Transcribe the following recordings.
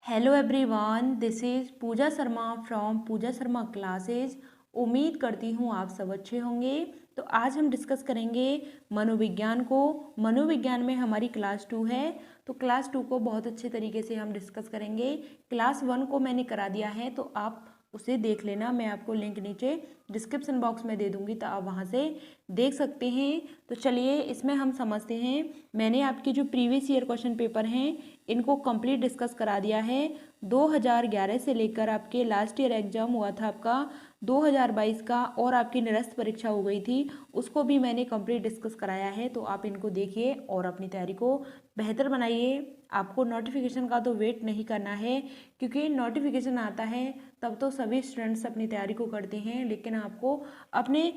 Hello everyone, this is Pooja Sharma from Pooja Sharma classes. उम्मीद करती हूँ आप सब अच्छे होंगे। तो आज हम डिस्कस करेंगे मनोविज्ञान को। मनोविज्ञान में हमारी क्लास 2 है, तो क्लास 2 को बहुत अच्छे तरीके से हम डिस्कस करेंगे। क्लास 1 को मैंने करा दिया है, तो आप उसे देख लेना। मैं आपको लिंक नीचे डिस्क्रिप्शन बॉक्स में दे दूंगी, तो आप वहाँ से देख सकते हैं। तो चलिए इसमें हम समझते हैं। मैंने आपके जो प्रीवियस ईयर क्वेश्चन पेपर हैं इनको कंप्लीट डिस्कस करा दिया है। 2011 से लेकर आपके लास्ट ईयर एग्जाम हुआ था आपका 2022 का, और आपकी निरस्त परीक्षा हो गई थी, उसको भी मैंने कंप्लीट डिस्कस कराया है। तो आप इनको देखिए और अपनी तैयारी को बेहतर बनाइए। आपको नोटिफिकेशन का तो वेट नहीं करना है, क्योंकि नोटिफिकेशन आता है तब तो सभी स्टूडेंट्स अपनी तैयारी को करते हैं, लेकिन आपको अपने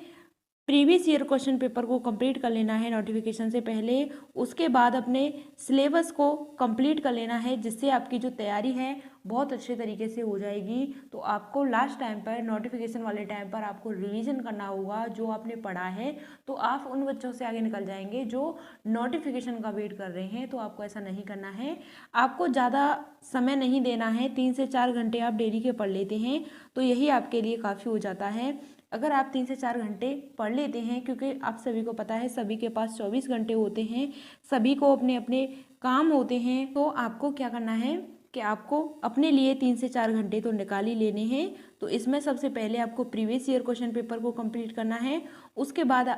प्रीवियस ईयर क्वेश्चन पेपर को कंप्लीट कर लेना है नोटिफिकेशन से पहले। उसके बाद अपने सिलेबस को कंप्लीट कर लेना है, जिससे आपकी जो तैयारी है बहुत अच्छे तरीके से हो जाएगी। तो आपको लास्ट टाइम पर, नोटिफिकेशन वाले टाइम पर आपको रिवीजन करना होगा जो आपने पढ़ा है। तो आप उन बच्चों से आगे निकल जाएंगे जो नोटिफिकेशन का वेट कर रहे हैं। तो आपको ऐसा नहीं करना है, आपको ज़्यादा समय नहीं देना है। 3 से 4 घंटे आप डेली के पढ़ लेते हैं तो यही आपके लिए काफ़ी हो जाता है। अगर आप 3 से 4 घंटे पढ़ लेते हैं, क्योंकि आप सभी को पता है सभी के पास 24 घंटे होते हैं, सभी को अपने अपने काम होते हैं, तो आपको क्या करना है कि आपको अपने लिए 3 से 4 घंटे तो निकाल ही लेने हैं। तो इसमें सबसे पहले आपको प्रीवियस ईयर क्वेश्चन पेपर को कंप्लीट करना है। उसके बाद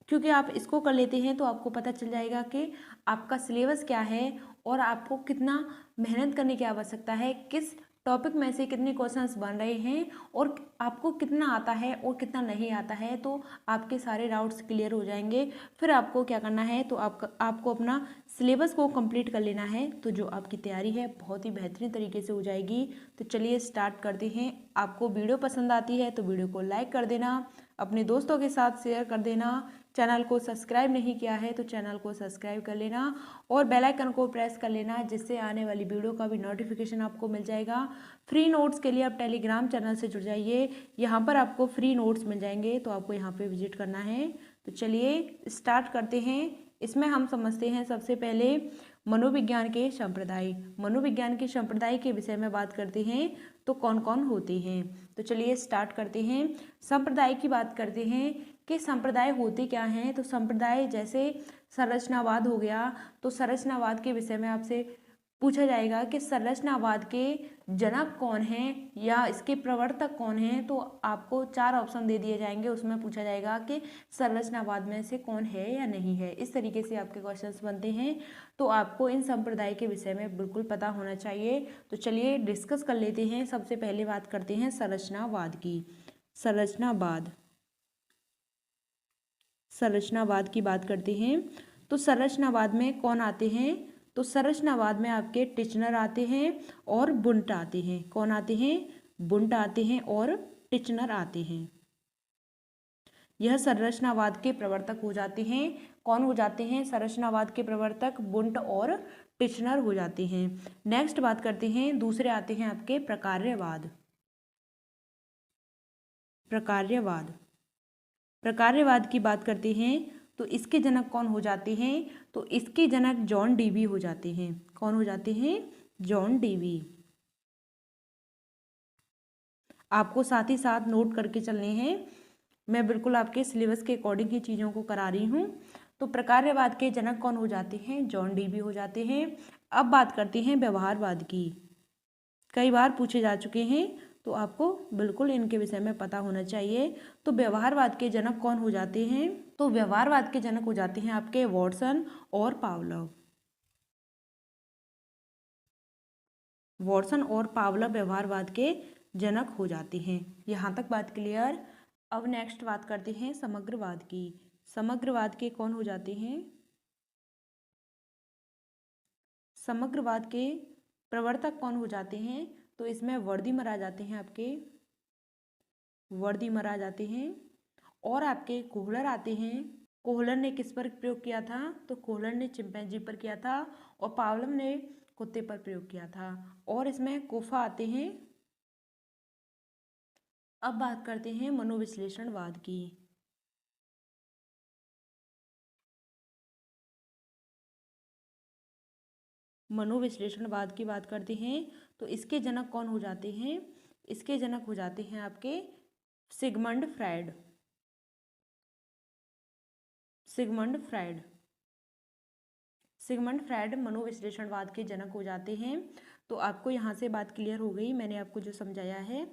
क्योंकि आप इसको कर लेते हैं तो आपको पता चल जाएगा कि आपका सिलेबस क्या है और आपको कितना मेहनत करने की आवश्यकता है, किस टॉपिक में से कितने क्वेश्चंस बन रहे हैं और आपको कितना आता है और कितना नहीं आता है। तो आपके सारे डाउट्स क्लियर हो जाएंगे। फिर आपको क्या करना है, तो आपको अपना सिलेबस को कंप्लीट कर लेना है, तो जो आपकी तैयारी है बहुत ही बेहतरीन तरीके से हो जाएगी। तो चलिए स्टार्ट करते हैं। आपको वीडियो पसंद आती है तो वीडियो को लाइक कर देना, अपने दोस्तों के साथ शेयर कर देना। चैनल को सब्सक्राइब नहीं किया है तो चैनल को सब्सक्राइब कर लेना और बेल आइकन को प्रेस कर लेना, जिससे आने वाली वीडियो का भी नोटिफिकेशन आपको मिल जाएगा। फ्री नोट्स के लिए आप टेलीग्राम चैनल से जुड़ जाइए, यहाँ पर आपको फ्री नोट्स मिल जाएंगे, तो आपको यहाँ पे विजिट करना है। तो चलिए स्टार्ट करते हैं। इसमें हम समझते हैं सबसे पहले मनोविज्ञान के संप्रदाय। मनोविज्ञान के संप्रदाय के विषय में बात करते हैं तो कौन कौन होते हैं। तो चलिए स्टार्ट करते हैं। संप्रदाय की बात करते हैं कि संप्रदाय होते क्या हैं। तो संप्रदाय जैसे संरचनावाद हो गया, तो संरचनावाद के विषय में आपसे पूछा जाएगा कि संरचनावाद के जनक कौन हैं या इसके प्रवर्तक कौन हैं। तो आपको 4 ऑप्शन दे दिए जाएंगे, उसमें पूछा जाएगा कि संरचनावाद में से कौन है या नहीं है। इस तरीके से आपके क्वेश्चंस बनते हैं। तो आपको इन संप्रदाय के विषय में बिल्कुल पता होना चाहिए। तो चलिए डिस्कस कर लेते हैं। सबसे पहले बात करते हैं संरचनावाद की। संरचनावाद संरचनावाद की बात करते हैं। तो संरचनावाद में कौन आते हैं। तो संरचनावाद में आपके टिचनर आते हैं और बुंट आते हैं। कौन आते हैं। बुंट आते हैं और टिचनर आते हैं। यह संरचनावाद के प्रवर्तक हो जाते हैं। कौन हो जाते हैं। संरचनावाद के प्रवर्तक बुंट और टिचनर हो जाते हैं। नेक्स्ट बात करते हैं, दूसरे आते हैं आपके प्रकार्यवाद। प्रकार्यवाद प्रकार्यवाद की बात करते हैं तो इसके जनक कौन हो जाते हैं। तो इसके जनक जॉन डीवी हो जाते हैं। कौन हो जाते हैं। John Dewey. आपको साथ ही साथ नोट करके चलने हैं, मैं बिल्कुल आपके सिलेबस के अकॉर्डिंग ही चीज़ों को करा रही हूँ। तो प्रकार्यवाद के जनक कौन हो जाते हैं। जॉन डीवी हो जाते हैं। अब बात करते हैं व्यवहारवाद की। कई बार पूछे जा चुके हैं, तो आपको बिल्कुल इनके विषय में पता होना चाहिए। तो व्यवहारवाद के जनक कौन हो जाते हैं। तो व्यवहारवाद के जनक हो जाते हैं आपके वॉटसन और पावलव। वॉटसन और पावलव व्यवहारवाद के जनक हो जाते हैं। यहाँ तक बात क्लियर। अब नेक्स्ट बात करते हैं समग्रवाद की। समग्रवाद के कौन हो जाते हैं। समग्रवाद के प्रवर्तक कौन हो जाते हैं। तो इसमें वर्दीमर आ जाते हैं आपके। वर्दीमर आ जाते हैं और आपके कोहलर आते हैं। कोहलर ने किस पर प्रयोग किया था। तो कोहलर ने चिंपैंजी पर किया था और पावलव ने कुत्ते पर प्रयोग किया था। और इसमें कोफा आते हैं। अब बात करते हैं मनोविश्लेषणवाद की। मनोविश्लेषणवाद की बात करते हैं तो इसके जनक कौन हो जाते हैं? इसके जनक हो जाते हैं आपके Sigmund Freud. Sigmund Freud Sigmund Freud मनोविश्लेषणवाद के जनक हो जाते हैं। तो आपको यहाँ से बात क्लियर हो गई, मैंने आपको जो समझाया है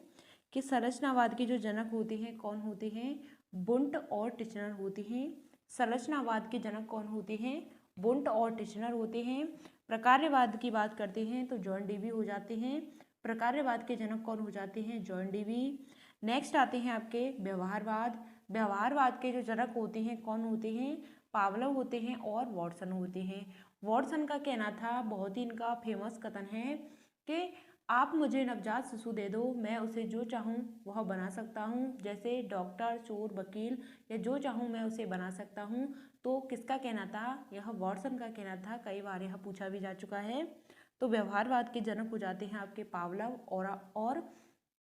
कि संरचनावाद के जो जनक होते हैं कौन होते हैं? वुंट और टिचनर होते हैं। संरचनावाद के जनक कौन होते हैं? वुंट और टिचनर होते हैं। प्रकार्यवाद की बात करते हैं तो जॉन डेवी हो जाते हैं। प्रकार्यवाद के जनक कौन हो जाते हैं? John Dewey. नेक्स्ट आते हैं आपके व्यवहारवाद। व्यवहारवाद के जो जनक होते हैं कौन होते हैं? पावलोव होते हैं और वॉटसन होते हैं। वॉटसन का कहना था, बहुत ही इनका फेमस कथन है कि आप मुझे नवजात शिशु दे दो, मैं उसे जो चाहूँ वह बना सकता हूँ, जैसे डॉक्टर, चोर, वकील या जो चाहूँ मैं उसे बना सकता हूँ। तो किसका कहना था? यह वॉटसन का कहना था। कई बार यह पूछा भी जा चुका है। तो व्यवहारवाद के जनक हो जाते हैं आपके पावलोव और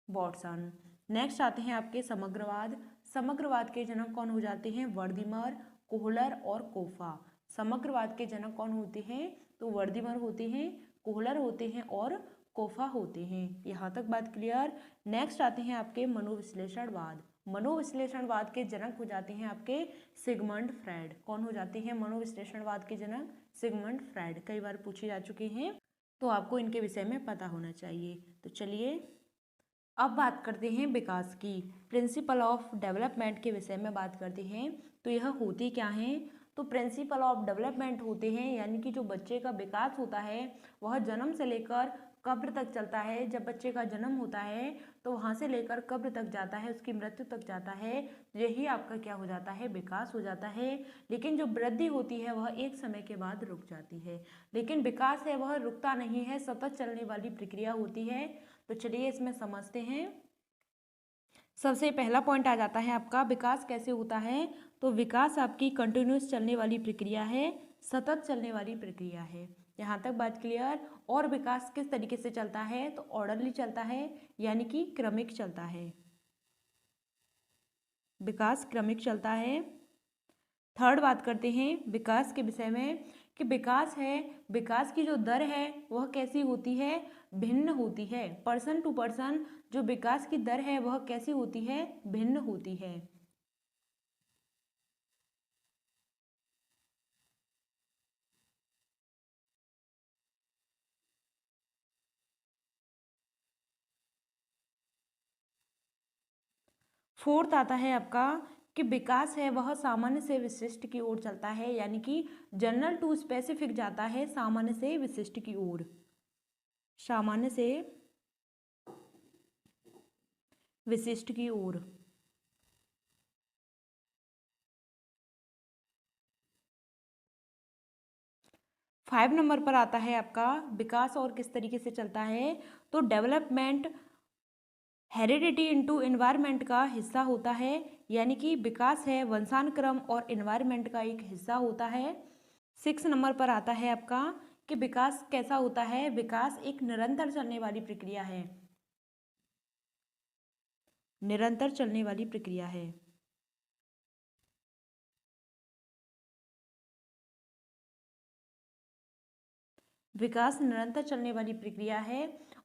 वॉटसन। नेक्स्ट आते हैं आपके समग्रवाद। समग्रवाद के जनक कौन हो जाते हैं? वर्दीमर, कोहलर और कोफा। समग्रवाद के जनक कौन होते हैं? तो वर्दीमर होते हैं, कोहलर होते हैं और कोफा होते हैं। यहाँ तक बात क्लियर। नेक्स्ट आते हैं आपके मनोविश्लेषणवाद। मनोविश्लेषणवाद के जनक हो जाते हैं आपके सिगमंड फ्रायड। कौन हो जाते हैं मनोविश्लेषणवाद के जनक? Sigmund Freud. कई बार पूछे जा चुके हैं, तो आपको इनके विषय में पता होना चाहिए। तो चलिए अब बात करते हैं विकास की। प्रिंसिपल ऑफ डेवलपमेंट के विषय में बात करते हैं। तो यह होती क्या हैं? तो प्रिंसिपल ऑफ डेवलपमेंट होते हैं, यानी कि जो बच्चे का विकास होता है वह जन्म से लेकर कब्र तक चलता है। जब बच्चे का जन्म होता है तो वहाँ से लेकर कब्र तक जाता है, उसकी मृत्यु तक जाता है, यही आपका क्या हो जाता है? विकास हो जाता है। लेकिन जो वृद्धि होती है वह एक समय के बाद रुक जाती है। लेकिन विकास है वह रुकता नहीं है, सतत चलने वाली प्रक्रिया होती है। तो चलिए इसमें समझते हैं। सबसे पहला पॉइंट आ जाता है आपका विकास कैसे होता है। तो विकास आपकी कंटिन्यूस चलने वाली प्रक्रिया है, सतत चलने वाली प्रक्रिया है। यहाँ तक बात क्लियर। और विकास किस तरीके से चलता है? तो ऑर्डरली चलता है, यानी कि क्रमिक चलता है। विकास क्रमिक चलता है। थर्ड बात करते हैं विकास के विषय में कि विकास है, विकास की जो दर है वह कैसी होती है? भिन्न होती है। पर्सन टू पर्सन जो विकास की दर है वह कैसी होती है? भिन्न होती है। फोर्थ आता है आपका कि विकास है वह सामान्य से विशिष्ट की ओर चलता है, यानी कि जनरल टू स्पेसिफिक जाता है, सामान्य से विशिष्ट की ओर। सामान्य से विशिष्ट की ओर। 5 नंबर पर आता है आपका विकास और किस तरीके से चलता है। तो डेवलपमेंट हेरिडिटी इनटू एनवायरनमेंट का हिस्सा होता है, यानी कि विकास है वंशानुक्रम और एनवायरनमेंट का एक हिस्सा होता है। 6 नंबर पर आता है आपका कि विकास कैसा होता है। विकास एक निरंतर चलने वाली प्रक्रिया है। निरंतर चलने वाली प्रक्रिया है। विकास निरंतर चलने वाली प्रक्रिया है।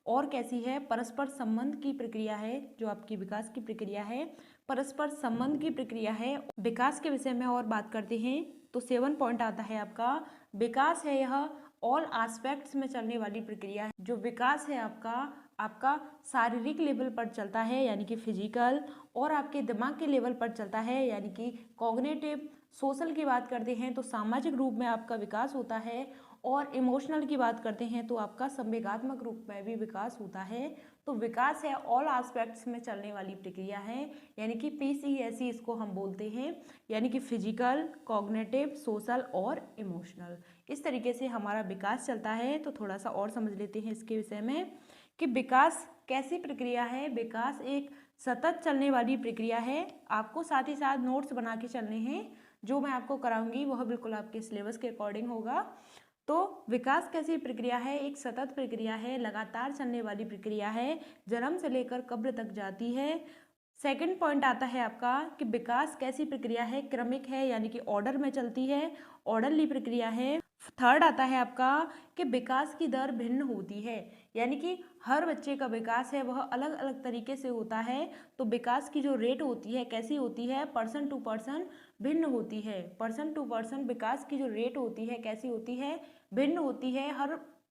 और कैसी है? परस्पर संबंध की प्रक्रिया है। जो आपकी विकास की प्रक्रिया है परस्पर संबंध की प्रक्रिया है। विकास के विषय में और बात करते हैं तो 7 पॉइंट आता है आपका विकास है यह ऑल एस्पेक्ट्स में चलने वाली प्रक्रिया है। जो विकास है आपका शारीरिक लेवल पर चलता है, यानी कि फिजिकल, और आपके दिमाग के लेवल पर चलता है, यानी कि कॉग्निटिव। सोशल की बात करते हैं तो सामाजिक रूप में आपका विकास होता है। और इमोशनल की बात करते हैं तो आपका संवेगात्मक रूप में भी विकास होता है। तो विकास है ऑल एस्पेक्ट्स में चलने वाली प्रक्रिया है, यानी कि PCSE इसको हम बोलते हैं, यानी कि फिजिकल, कॉग्निटिव, सोशल और इमोशनल। इस तरीके से हमारा विकास चलता है। तो थोड़ा सा और समझ लेते हैं इसके विषय में कि विकास कैसी प्रक्रिया है। विकास एक सतत चलने वाली प्रक्रिया है। आपको साथ ही साथ नोट्स बना के चलने हैं, जो मैं आपको कराऊंगी वह बिल्कुल आपके सिलेबस के अकॉर्डिंग होगा। तो विकास कैसी प्रक्रिया है? एक सतत प्रक्रिया है, लगातार चलने वाली प्रक्रिया है, जन्म से लेकर कब्र तक जाती है। सेकंड पॉइंट आता है आपका कि विकास कैसी प्रक्रिया है? क्रमिक है, यानी कि ऑर्डर में चलती है, ऑर्डरली प्रक्रिया है। थर्ड आता है आपका कि विकास की दर भिन्न होती है, यानी कि हर बच्चे का विकास है वह अलग अलग तरीके से होता है। तो विकास की जो रेट होती है कैसी होती है, पर्सन टू पर्सन भिन्न होती है। पर्सन टू पर्सन विकास की जो रेट होती है कैसी होती है, भिन्न होती है।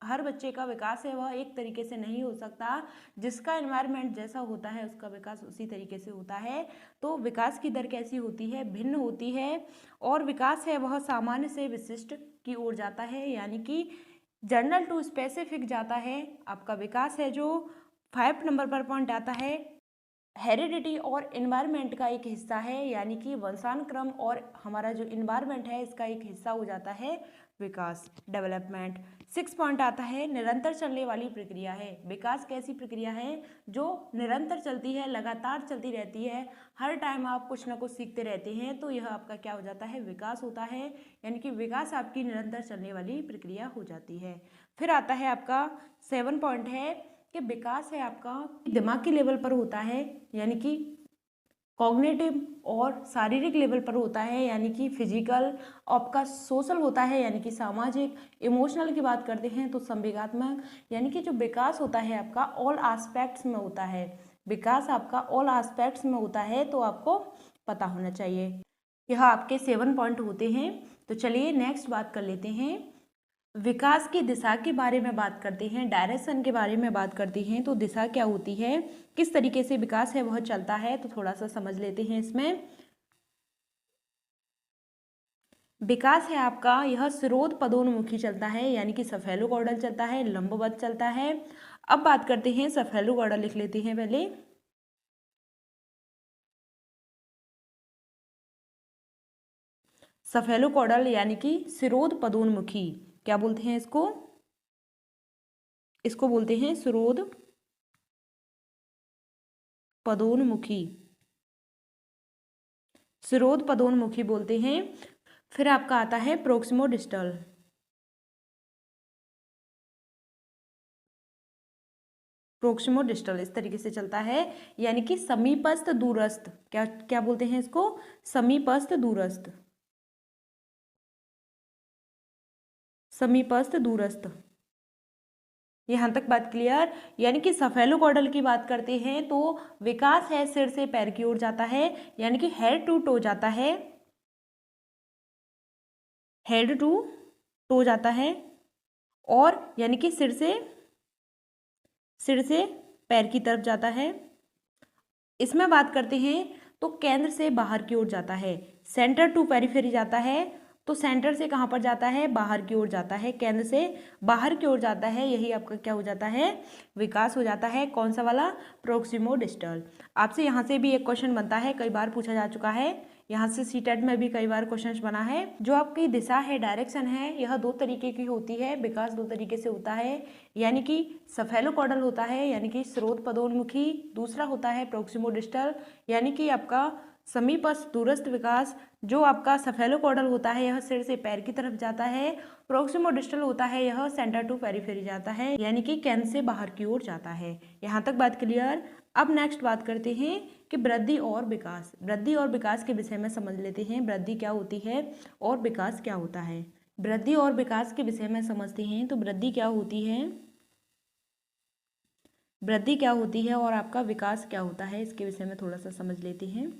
हर बच्चे का विकास है वह एक तरीके से नहीं हो सकता। जिसका एनवायरनमेंट जैसा होता है उसका विकास उसी तरीके से होता है। तो विकास की दर कैसी होती है, भिन्न होती है। और विकास है वह सामान्य से विशिष्ट की ओर जाता है, यानी कि जनरल टू स्पेसिफिक जाता है। आपका विकास है जो 5 नंबर पर पॉइंट आता है, हेरिडिटी और इन्वायरमेंट का एक हिस्सा है, यानी कि वंशानुक्रम और हमारा जो इन्वायरमेंट है इसका एक हिस्सा हो जाता है विकास, डेवलपमेंट। 6 पॉइंट आता है निरंतर चलने वाली प्रक्रिया है। विकास कैसी प्रक्रिया है, जो निरंतर चलती है, लगातार चलती रहती है, हर टाइम आप कुछ ना कुछ सीखते रहते हैं, तो यह आपका क्या हो जाता है, विकास होता है। यानी कि विकास आपकी निरंतर चलने वाली प्रक्रिया हो जाती है। फिर आता है आपका 7 पॉइंट है कि विकास है आपका दिमाग के लेवल पर होता है, यानी कि कॉग्निटिव और शारीरिक लेवल पर होता है, यानी कि फिजिकल। आपका सोशल होता है, यानी कि सामाजिक। इमोशनल की बात करते हैं तो संवेगात्मक। यानी कि जो विकास होता है आपका ऑल एस्पेक्ट्स में होता है। विकास आपका ऑल एस्पेक्ट्स में होता है, तो आपको पता होना चाहिए। यह आपके 7 पॉइंट होते हैं। तो चलिए नेक्स्ट बात कर लेते हैं, विकास की दिशा के बारे में बात करते हैं, डायरेक्शन के बारे में बात करते हैं। तो दिशा क्या होती है, किस तरीके से विकास है वह चलता है, तो थोड़ा सा समझ लेते हैं इसमें। विकास है आपका यह स्रोत पदोन्मुखी चलता है, यानी कि सफेलोकॉर्डल चलता है, लंबवत चलता है। अब बात करते हैं सफेलोकॉर्डल, लिख लेते हैं पहले। सफेलोकॉर्डल यानी कि स्रोत पदोन्मुखी, क्या बोलते हैं इसको, इसको बोलते हैं स्रोत पदोन्मुखी, स्रोत पदोन्मुखी बोलते हैं। फिर आपका आता है प्रोक्सिमो डिस्टल, प्रोक्सिमो डिस्टल इस तरीके से चलता है, यानी कि समीपस्थ दूरस्थ, क्या क्या बोलते हैं इसको, समीपस्थ दूरस्थ, समीपस्थ दूरस्थ। यहाँ तक बात क्लियर। यानी कि सफेलोकॉर्डल की बात करते हैं तो विकास है सिर से पैर की ओर जाता है, यानी कि हेड टू टो जाता है, हेड टू टो जाता है। और यानी कि सिर से पैर की तरफ जाता है। इसमें बात करते हैं तो केंद्र से बाहर की ओर जाता है, सेंटर टू पेरिफेरी जाता है। तो सेंटर से कहाँ पर जाता है, बाहर की ओर जाता है, केंद्र से बाहर की ओर जाता है। यही आपका क्या हो जाता है, विकास हो जाता है। कौन सा वाला, प्रोक्सिमो डिस्टल। आपसे यहाँ से भी एक क्वेश्चन बनता है, कई बार पूछा जा चुका है, यहाँ से सीटेट में भी कई बार क्वेश्चन बना है। जो आपकी दिशा है, डायरेक्शन है, यह 2 तरीके की होती है। विकास 2 तरीके से होता है, यानी कि सफेलोकॉर्डल होता है, यानी कि स्रोत पदोन्मुखी। दूसरा होता है प्रोक्सिमो डिस्टल, यानी कि आपका समीपस्थ दूरस्थ विकास। जो आपका सफेलोकॉर्डल होता है यह सिर से पैर की तरफ जाता है, प्रोक्सिमो डिस्टल होता है यह सेंटर टू पेरिफेरी जाता है, यानी कि केंद्र से बाहर की ओर जाता है। यहाँ तक बात क्लियर। अब नेक्स्ट बात करते हैं कि वृद्धि और विकास, वृद्धि और विकास के विषय में समझ लेते हैं। वृद्धि क्या होती है और विकास क्या होता है। वृद्धि और विकास के विषय में समझते हैं। तो वृद्धि क्या होती है, वृद्धि क्या होती है और आपका विकास क्या होता है, इसके विषय में थोड़ा सा समझ लेते हैं।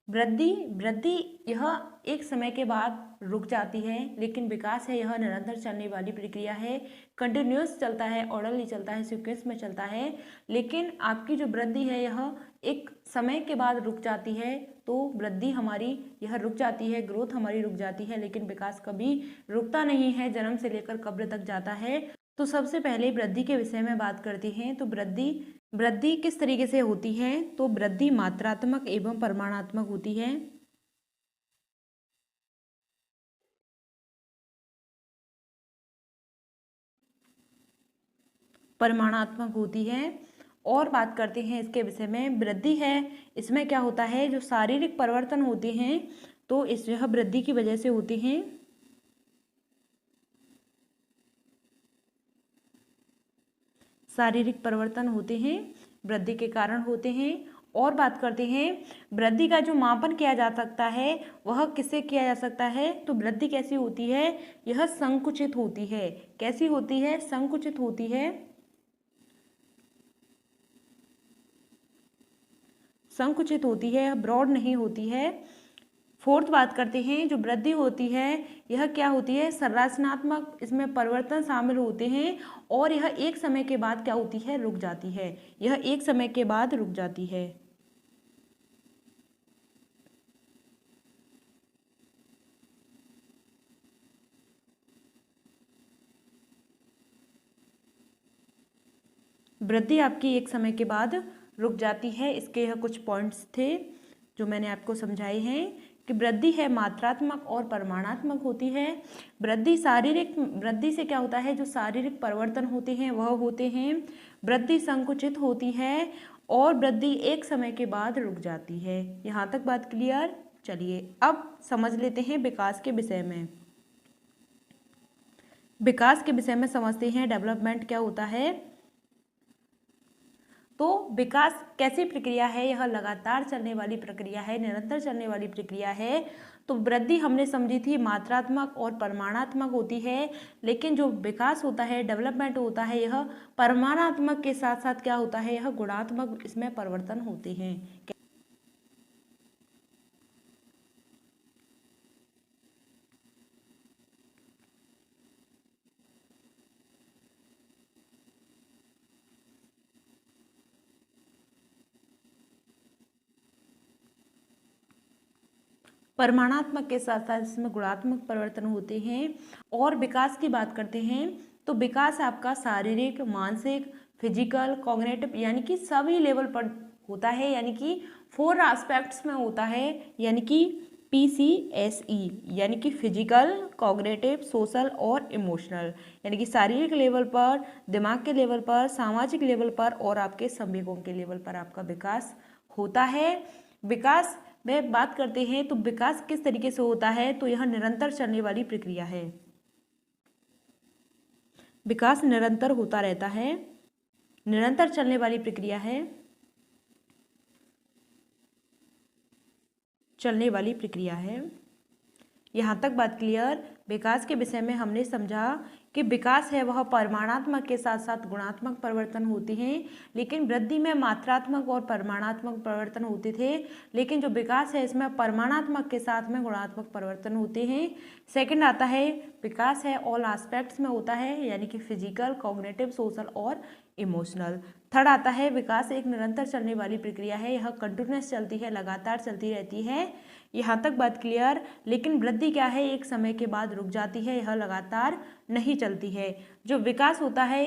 वृद्धि वृद्धि यह एक समय के बाद रुक जाती है, लेकिन विकास है यह निरंतर चलने वाली प्रक्रिया है, कंटिन्यूस चलता है, ऑर्डरली चलता है, सीक्वेंस में चलता है। लेकिन आपकी जो वृद्धि है यह एक समय के बाद रुक जाती है। तो वृद्धि हमारी यह रुक जाती है, ग्रोथ हमारी रुक जाती है, लेकिन विकास कभी रुकता नहीं है, जन्म से लेकर कब्र तक जाता है। तो सबसे पहले वृद्धि के विषय में बात करते हैं। तो वृद्धि वृद्धि किस तरीके से होती है, तो वृद्धि मात्रात्मक एवं परिमाणात्मक होती है। परिमाणात्मक होती है। और बात करते हैं इसके विषय में, वृद्धि है इसमें क्या होता है, जो शारीरिक परिवर्तन होते हैं तो इस यह वृद्धि की वजह से होते हैं। शारीरिक परिवर्तन होते हैं, वृद्धि के कारण होते हैं। और बात करते हैं वृद्धि का जो मापन किया जा सकता है वह किससे किया जा सकता है, तो वृद्धि कैसी होती है, यह संकुचित होती है। कैसी होती है, संकुचित होती है, संकुचित होती है, ब्रॉड नहीं होती है। फोर्थ बात करते हैं जो वृद्धि होती है यह क्या होती है, संरचनात्मक, इसमें परिवर्तन शामिल होते हैं और यह एक समय के बाद क्या होती है, रुक जाती है। यह एक समय के बाद रुक जाती है। वृद्धि आपकी एक समय के बाद रुक जाती है। इसके यह कुछ पॉइंट्स थे जो मैंने आपको समझाए हैं कि वृद्धि है मात्रात्मक और परिमाणात्मक होती है। वृद्धि शारीरिक, वृद्धि से क्या होता है, जो शारीरिक परिवर्तन होते हैं वह होते हैं। वृद्धि संकुचित होती है और वृद्धि एक समय के बाद रुक जाती है। यहाँ तक बात क्लियर। चलिए अब समझ लेते हैं विकास के विषय में। विकास के विषय में समझते हैं डेवलपमेंट क्या होता है। तो विकास कैसी प्रक्रिया है, यह लगातार चलने वाली प्रक्रिया है, निरंतर चलने वाली प्रक्रिया है। तो वृद्धि हमने समझी थी मात्रात्मक और परिमाणात्मक होती है, लेकिन जो विकास होता है, डेवलपमेंट होता है, यह परिमाणात्मक के साथ साथ क्या होता है, यह गुणात्मक, इसमें परिवर्तन होते हैं। परिमाणात्मक के साथ साथ इसमें गुणात्मक परिवर्तन होते हैं। और विकास की बात करते हैं तो विकास आपका शारीरिक, मानसिक, फिजिकल, कॉग्निटिव यानी कि सभी लेवल पर होता है, यानी कि 4 एस्पेक्ट्स में होता है, यानी कि PCSE, यानी कि फिजिकल, कॉग्निटिव, सोशल और इमोशनल, यानी कि शारीरिक लेवल पर, दिमाग के लेवल पर, सामाजिक लेवल पर और आपके संवेगों के लेवल पर आपका विकास होता है। विकास में बात करते हैं तो विकास किस तरीके से होता है, तो यह निरंतर चलने वाली प्रक्रिया है। विकास निरंतर होता रहता है, निरंतर चलने वाली प्रक्रिया है, चलने वाली प्रक्रिया है। यहाँ तक बात क्लियर। विकास के विषय में हमने समझा कि विकास है वह परिमाणात्मक के साथ साथ गुणात्मक परिवर्तन होते हैं, लेकिन वृद्धि में मात्रात्मक और परिमाणात्मक परिवर्तन होते थे, लेकिन जो विकास है इसमें परिमाणात्मक के साथ में गुणात्मक परिवर्तन होते हैं। सेकंड आता है विकास है ऑल एस्पेक्ट्स में होता है, यानी कि फिजिकल, कॉग्निटिव, सोशल और इमोशनल। थर्ड आता है विकास एक निरंतर चलने वाली प्रक्रिया है, यह कंटिन्यूस चलती है, लगातार चलती रहती है। यहाँ तक बात क्लियर। लेकिन वृद्धि क्या है, एक समय के बाद रुक जाती है, यह लगातार नहीं चलती है। जो विकास होता है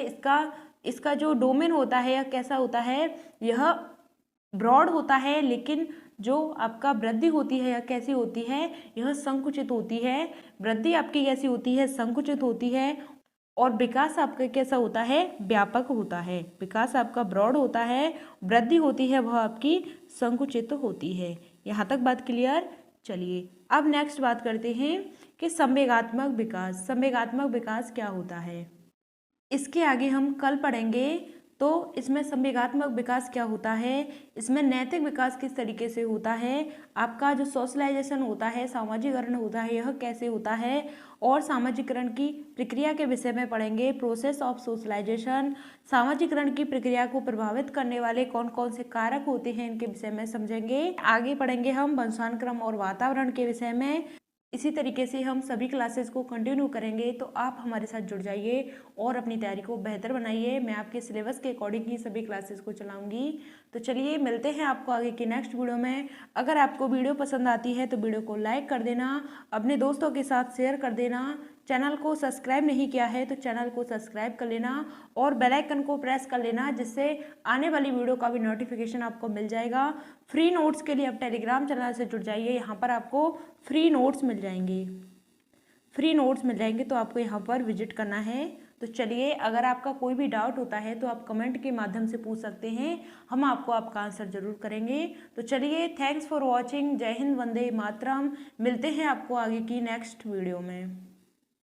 इसका जो डोमेन होता है यह कैसा होता है, यह ब्रॉड होता है, लेकिन जो आपका वृद्धि होती है यह कैसी होती है, यह संकुचित होती है। वृद्धि आपकी कैसी होती है, संकुचित होती है। और विकास आपका कैसा होता है, व्यापक होता है। विकास आपका ब्रॉड होता है, वृद्धि होती है वह आपकी संकुचित होती है। यहाँ तक बात क्लियर। चलिए अब नेक्स्ट बात करते हैं कि संवेगात्मक विकास। संवेगात्मक विकास क्या होता है, इसके आगे हम कल पढ़ेंगे। तो इसमें संवेगात्मक विकास क्या होता है, इसमें नैतिक विकास किस तरीके से होता है, आपका जो सोशलाइजेशन होता है, सामाजिकरण होता है, यह कैसे होता है, और सामाजिकरण की प्रक्रिया के विषय में पढ़ेंगे। प्रोसेस ऑफ सोशलाइजेशन, सामाजिकरण की प्रक्रिया को प्रभावित करने वाले कौन कौन से कारक होते हैं, इनके विषय में समझेंगे। आगे पढ़ेंगे हम वंशानुक्रम और वातावरण के विषय में। इसी तरीके से हम सभी क्लासेस को कंटिन्यू करेंगे, तो आप हमारे साथ जुड़ जाइए और अपनी तैयारी को बेहतर बनाइए। मैं आपके सिलेबस के अकॉर्डिंग ही सभी क्लासेस को चलाऊंगी। तो चलिए मिलते हैं आपको आगे की नेक्स्ट वीडियो में। अगर आपको वीडियो पसंद आती है तो वीडियो को लाइक कर देना, अपने दोस्तों के साथ शेयर कर देना। चैनल को सब्सक्राइब नहीं किया है तो चैनल को सब्सक्राइब कर लेना और बेल आइकन को प्रेस कर लेना, जिससे आने वाली वीडियो का भी नोटिफिकेशन आपको मिल जाएगा। फ्री नोट्स के लिए आप टेलीग्राम चैनल से जुड़ जाइए, यहाँ पर आपको फ्री नोट्स मिल जाएंगे। फ्री नोट्स मिल जाएंगे तो आपको यहाँ पर विजिट करना है। तो चलिए अगर आपका कोई भी डाउट होता है तो आप कमेंट के माध्यम से पूछ सकते हैं, हम आपको आपका आंसर जरूर करेंगे। तो चलिए थैंक्स फॉर वॉचिंग। जय हिंद, वंदे मातरम। मिलते हैं आपको आगे की नेक्स्ट वीडियो में।